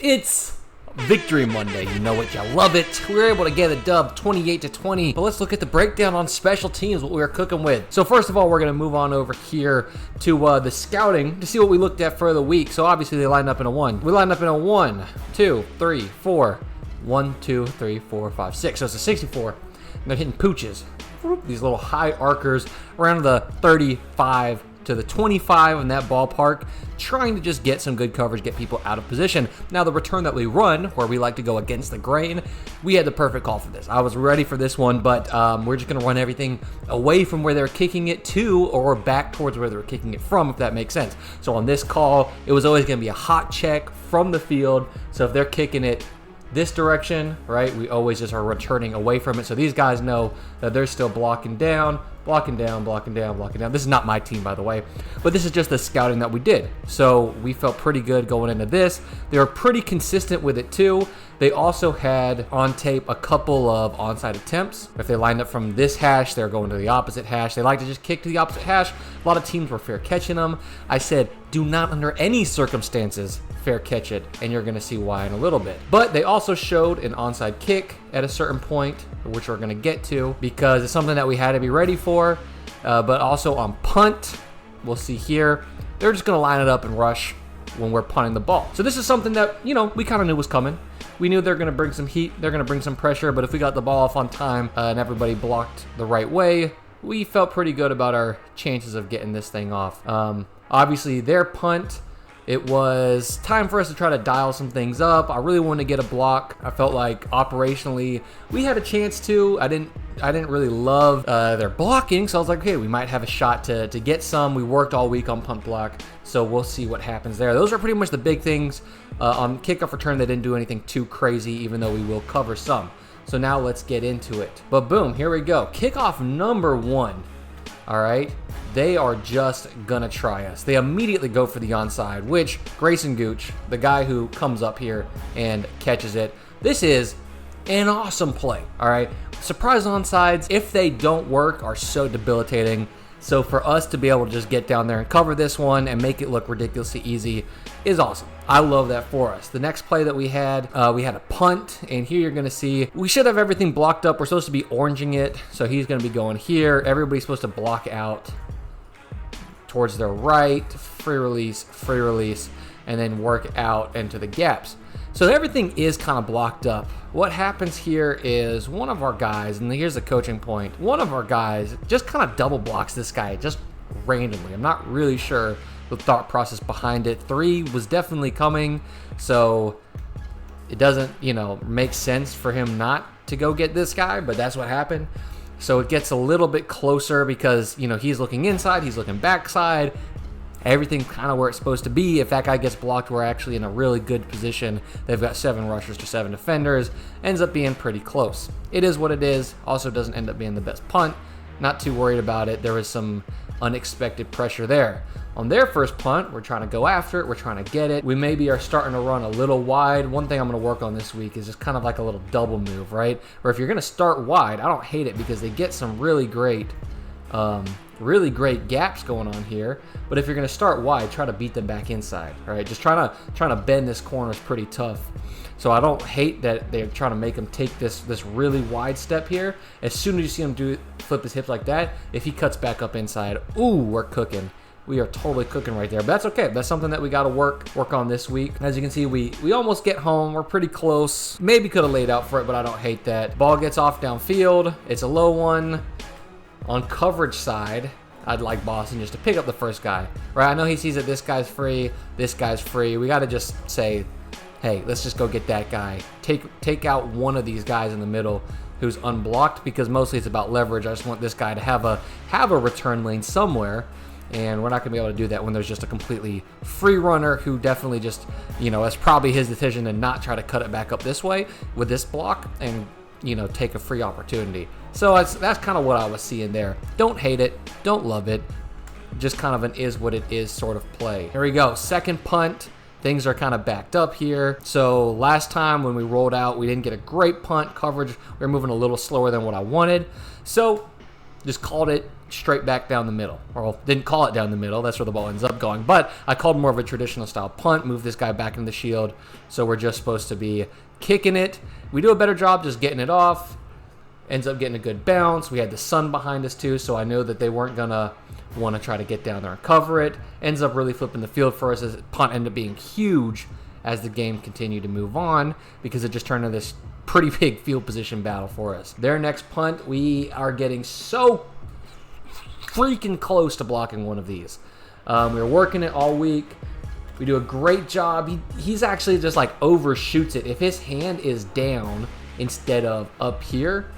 It's Victory Monday, you know it, you love it. We were able to get a dub 28-20, but let's look at the breakdown on special teams, what we were cooking with. So first of all, we're going to move on over here to the scouting to see what we looked at for the week. So obviously they lined up in a 1. We lined up in a 1, 2, 3, 4. 1, 2, 3, 4, 5, 6. So it's a 64. And they're hitting pooches. These little high arcers around the 35 to the 25 in that ballpark, trying to just get some good coverage, get people out of position. Now the return that we run, where we like to go against the grain, we had the perfect call for this. I was ready for this one, but we're just going to run everything away from where they're kicking it to, or back towards where they're kicking it from, if that makes sense. So on this call, it was always going to be a hot check from the field. So if they're kicking it this direction, right, we always just are returning away from it. So these guys know that they're still blocking down, blocking down, blocking down, blocking down. This is not my team, by the way, but this is just the scouting that we did. So we felt pretty good going into this. They were pretty consistent with it too. They also had on tape a couple of onside attempts. If they lined up from this hash, they're going to the opposite hash. They like to just kick to the opposite hash. A lot of teams were fair catching them. I said, do not under any circumstances fair catch it, and you're going to see why in a little bit. But they also showed an onside kick at a certain point, which we're going to get to because it's something that we had to be ready for. But also on punt, we'll see here, they're just going to line it up and rush when we're punting the ball. So this is something that, you know, we kind of knew was coming. We knew they're going to bring some heat, they're going to bring some pressure, but if we got the ball off on time and everybody blocked the right way, we felt pretty good about our chances of getting this thing off. Obviously, their punt, it was time for us to try to dial some things up. I really wanted to get a block. I felt like operationally we had a chance to. I didn't really love their blocking, so I was like, okay, we might have a shot to get some. We worked all week on punt block, so we'll see what happens there. Those are pretty much the big things. On kickoff return, they didn't do anything too crazy, even though we will cover some. So now let's get into it. But boom, here we go. Kickoff number 1. All right. They are just gonna try us. They immediately go for the onside, which Grayson Gooch, the guy who comes up here and catches it, this is an awesome play, all right? Surprise onsides, if they don't work, are so debilitating. So for us to be able to just get down there and cover this one and make it look ridiculously easy is awesome. I love that for us. The next play that we had a punt, and here you're going to see we should have everything blocked up. We're supposed to be oranging it, so he's going to be going here. Everybody's supposed to block out towards their right, free release, and then work out into the gaps. So everything is kind of blocked up. What happens here is one of our guys, and here's the coaching point, one of our guys just kind of double blocks this guy just randomly. I'm not really sure the thought process behind it. 3 was definitely coming, so it doesn't, make sense for him not to go get this guy, but that's what happened. So it gets a little bit closer because, he's looking inside, he's looking backside. Everything kind of where it's supposed to be. If that guy gets blocked, we're actually in a really good position. They've got 7 rushers to 7 defenders. Ends up being pretty close. It is what it is. Also doesn't end up being the best punt. Not too worried about it. There was some unexpected pressure there. On their first punt, we're trying to go after it. We're trying to get it. We maybe are starting to run a little wide. One thing I'm going to work on this week is just kind of like a little double move, right? Or if you're going to start wide, I don't hate it because they get some really great gaps going on here. But if you're going to start wide, try to beat them back inside, all right? Just trying to bend this corner is pretty tough. So I don't hate that they're trying to make him take this really wide step here. As soon as you see him flip his hips like that, if he cuts back up inside, ooh, we're cooking. We are totally cooking right there. But that's okay. That's something that we got to work on this week. As you can see, we almost get home. We're pretty close. Maybe could have laid out for it, but I don't hate that. Ball gets off downfield. It's a low one. On coverage side, I'd like Boston just to pick up the first guy, right? I know he sees that this guy's free. We got to just say, hey, let's just go get that guy. Take out one of these guys in the middle who's unblocked, because mostly it's about leverage. I just want this guy to have a return lane somewhere, and we're not going to be able to do that when there's just a completely free runner who definitely just, it's probably his decision to not try to cut it back up this way with this block and, take a free opportunity. So that's kind of what I was seeing there. Don't hate it. Don't love it. Just kind of an is what it is sort of play. Here we go. Second punt. Things are kind of backed up here. So last time when we rolled out, we didn't get a great punt coverage. We were moving a little slower than what I wanted. So just called it straight back down the middle. Or didn't call it down the middle. That's where the ball ends up going. But I called more of a traditional style punt, move this guy back in the shield. So we're just supposed to be kicking it. We do a better job just getting it off. Ends up getting a good bounce. We had the sun behind us too, so I know that they weren't going to want to try to get down there and cover it. Ends up really flipping the field for us as punt ended up being huge as the game continued to move on because it just turned into this pretty big field position battle for us. Their next punt, we are getting so freaking close to blocking one of these. We were working it all week. We do a great job. He's actually just like overshoots it. If his hand is down instead of up here,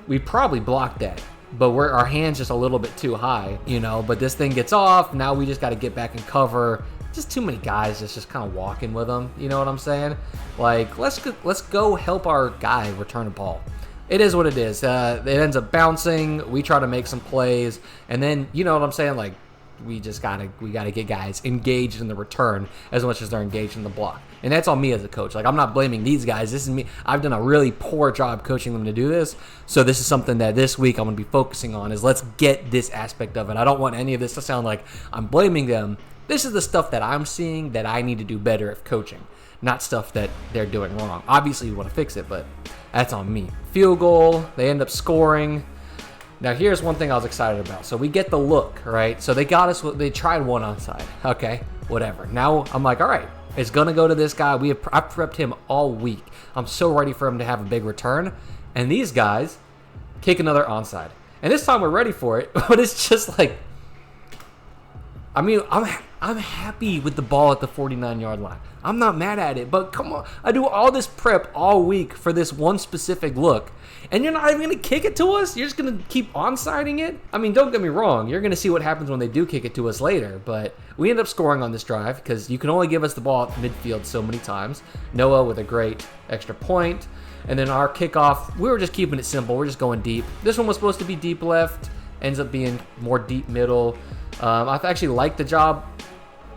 we probably blocked that. But our hand's just a little bit too high, you know. But this thing gets off. Now we just got to get back and cover. Just too many guys just kind of walking with them. You know what I'm saying? Like, let's go help our guy return a ball. It is what it is. It ends up bouncing. We try to make some plays. And then, you know what I'm saying? Like, we gotta get guys engaged in the return as much as they're engaged in the block. And that's on me as a coach. Like, I'm not blaming these guys. This is me. I've done a really poor job coaching them to do this. So this is something that this week I'm going to be focusing on is let's get this aspect of it. I don't want any of this to sound like I'm blaming them. This is the stuff that I'm seeing that I need to do better at coaching, not stuff that they're doing wrong. Obviously, you want to fix it, but that's on me. Field goal. They end up scoring. Now, here's one thing I was excited about. So we get the look, right? So they got us. They tried one onside. Okay, whatever. Now I'm like, all right, it's gonna go to this guy. I've prepped him all week. I'm so ready for him to have a big return. And these guys kick another onside. And this time we're ready for it. But it's just like, I mean, I'm happy with the ball at the 49-yard line. I'm not mad at it, but come on. I do all this prep all week for this one specific look, and you're not even going to kick it to us? You're just going to keep onsiding it? I mean, don't get me wrong. You're going to see what happens when they do kick it to us later, but we end up scoring on this drive because you can only give us the ball at midfield so many times. Noah with a great extra point, and then our kickoff, we were just keeping it simple. We're just going deep. This one was supposed to be deep left, ends up being more deep middle. I actually like the job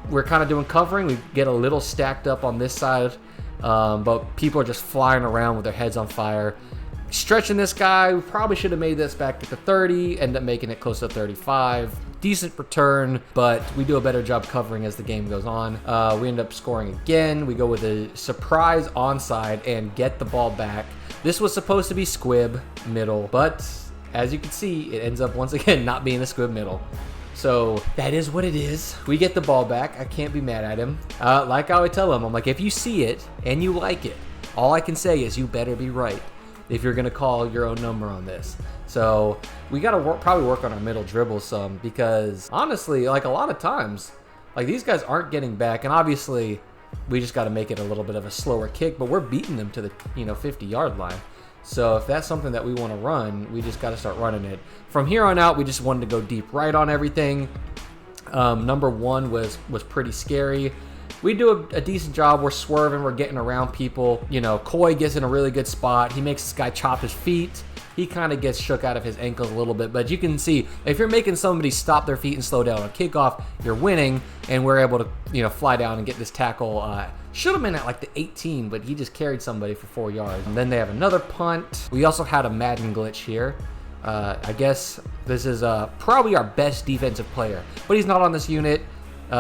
we're kind of doing covering. We get a little stacked up on this side, but people are just flying around with their heads on fire. Stretching this guy, we probably should have made this back at the 30, end up making it close to 35. Decent return, but we do a better job covering as the game goes on. We end up scoring again. We go with a surprise onside and get the ball back. This was supposed to be squib middle, but as you can see, it ends up once again not being a squib middle. So that is what it is. We get the ball back. I can't be mad at him. Like I would tell him, I'm like, if you see it and you like it, all I can say is you better be right if you're going to call your own number on this. So we got to probably work on our middle dribble some because honestly, like a lot of times, like these guys aren't getting back. And obviously we just got to make it a little bit of a slower kick, but we're beating them to the 50-yard line. So if that's something that we want to run, we just got to start running it. From here on out, we just wanted to go deep right on everything. Number one was pretty scary. We do a decent job. We're swerving. We're getting around people. You know, Coy gets in a really good spot. He makes this guy chop his feet. He kind of gets shook out of his ankles a little bit. But you can see, if you're making somebody stop their feet and slow down on kickoff, you're winning. And we're able to, fly down and get this tackle. Should have been at like the 18, but he just carried somebody for 4 yards. And then they have another punt. We also had a Madden glitch here. I guess this is probably our best defensive player, but he's not on this unit.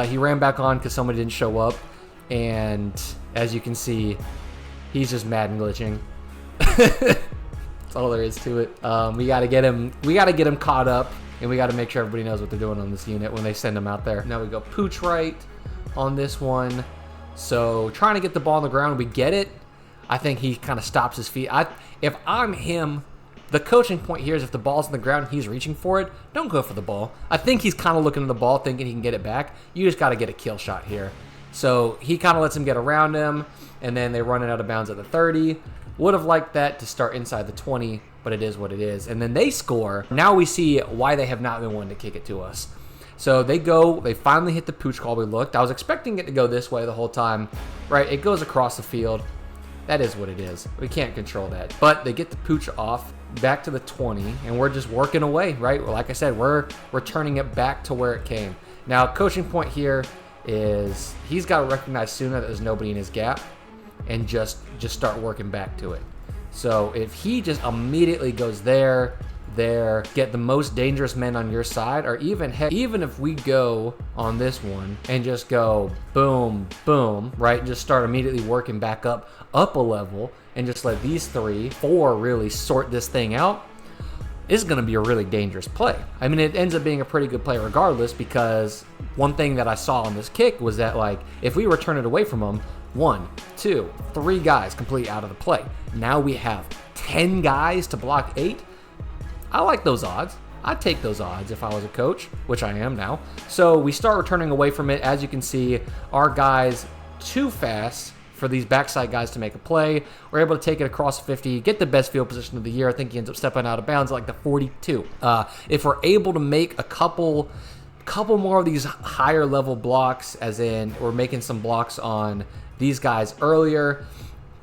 He ran back on because somebody didn't show up. And as you can see, he's just Madden glitching. That's all there is to it. We got to get him caught up, and we got to make sure everybody knows what they're doing on this unit when they send him out there. Now we go pooch right on this one. So trying to get the ball on the ground, we get it. I think he kind of stops his feet. If I'm him, the coaching point here is if the ball's on the ground and he's reaching for it, don't go for the ball. I think he's kind of looking at the ball thinking he can get it back. You just got to get a kill shot here. So he kind of lets him get around him, and then they run it out of bounds at the 30. Would have liked that to start inside the 20, but it is what it is. And then they score. Now we see why they have not been wanting to kick it to us. So they finally hit the pooch call we looked. I was expecting it to go this way the whole time, right? It goes across the field. That is what it is. We can't control that. But they get the pooch off back to the 20, and we're just working away, right? Like I said, we're returning it back to where it came. Now, coaching point here is he's got to recognize sooner that there's nobody in his gap and just start working back to it. So if he just immediately goes there, get the most dangerous men on your side, or even if we go on this one and just go boom, boom, right, and just start immediately working back up a level and just let these 3, 4 really sort this thing out, is going to be a really dangerous play. I mean, it ends up being a pretty good play regardless, because one thing that I saw on this kick was that, like, if we return it away from them, 1, 2, 3 guys completely out of the play. Now we have 10 guys to block 8. I like those odds. I'd take those odds if I was a coach, which I am now. So we start returning away from it. As you can see, our guys too fast for these backside guys to make a play. We're able to take it across 50, get the best field position of the year. I think he ends up stepping out of bounds at like the 42. If we're able to make a couple more of these higher level blocks, as in we're making some blocks on these guys earlier,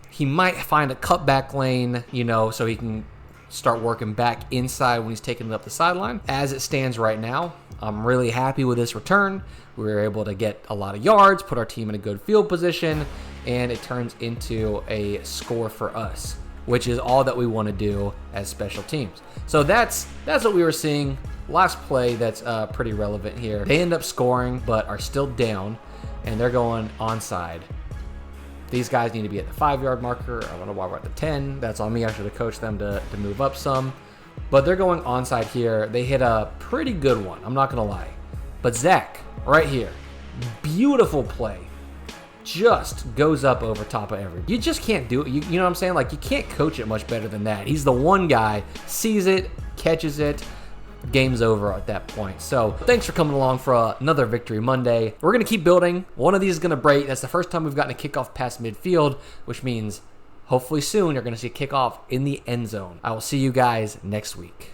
he might find a cutback lane, you know, so he can start working back inside when he's taking it up the sideline. As it stands right now, I'm really happy with this return. We were able to get a lot of yards, put our team in a good field position, and it turns into a score for us, which is all that we want to do as special teams. So that's what we were seeing. Last play that's pretty relevant here. They end up scoring, but are still down, and they're going onside. These guys need to be at the 5-yard marker. I don't know why we're at the 10. That's on me. I should have coached them to move up some. But they're going onside here. They hit a pretty good one, I'm not going to lie. But Zach, right here, beautiful play. Just goes up over top of everybody. You just can't do it. You know what I'm saying? Like, you can't coach it much better than that. He's the one guy, sees it, catches it. Game's over at that point. So thanks for coming along for another Victory Monday. We're going to keep building. One of these is going to break. That's the first time we've gotten a kickoff past midfield, which means hopefully soon you're going to see a kickoff in the end zone. I will see you guys next week.